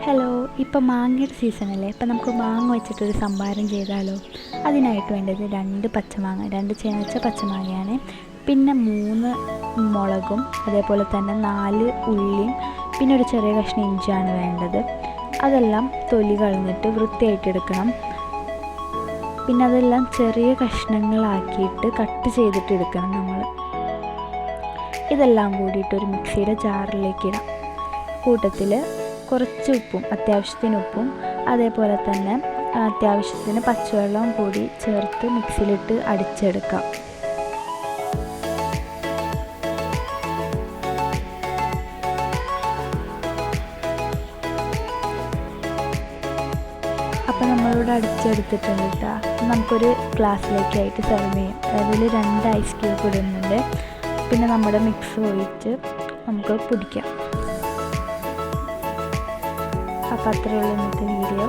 Hello, ഇപ്പോൾ മാങ്ങയുടെ സീസണല്ലേ. ഇപ്പോൾ നമുക്ക് മാങ്ങ വെച്ചിട്ടൊരു സംഭാരം ചെയ്താലോ? അതിനായിട്ട് വേണ്ടത് 2 പച്ചമാങ്ങ, 2 ചെനച്ച പച്ചമാങ്ങയാണ്. പിന്നെ 3 മുളകും, അതേപോലെ തന്നെ 4 ഉള്ളിയും, പിന്നെ ഒരു ചെറിയ കഷ്ണം ഇഞ്ചിയാണ് വേണ്ടത്. അതെല്ലാം തൊലി കളഞ്ഞിട്ട് വൃത്തിയായിട്ടെടുക്കണം. പിന്നെ അതെല്ലാം ചെറിയ കഷ്ണങ്ങളാക്കിയിട്ട് കട്ട് ചെയ്തിട്ട് എടുക്കണം നമ്മൾ. ഇതെല്ലാം കൂടിയിട്ട് ഒരു മിക്സിയുടെ ജാറിലേക്ക് ഇടാം. കൂട്ടത്തിൽ കുറച്ച് ഉപ്പും, അത്യാവശ്യത്തിന് ഉപ്പും, അതേപോലെ തന്നെ അത്യാവശ്യത്തിന് പച്ചവെള്ളവും കൂടി ചേർത്ത് മിക്സിയിലിട്ട് അടിച്ചെടുക്കാം. അപ്പോൾ നമ്മളിവിടെ അടിച്ചെടുത്തിട്ടുണ്ട് കേട്ടോ. നമുക്കൊരു ഗ്ലാസ്സിലേക്കായിട്ട് സെർവ് ചെയ്യാം. അതിൽ 2 ഐസ് ക്യൂബ് ഇടുന്നുണ്ട്. പിന്നെ നമ്മുടെ മിക്സ് ഒഴിച്ച് നമുക്ക് കുടിക്കാം. അപ്പോൾ അത്രയുള്ള ഇന്നത്തെ വീഡിയോ.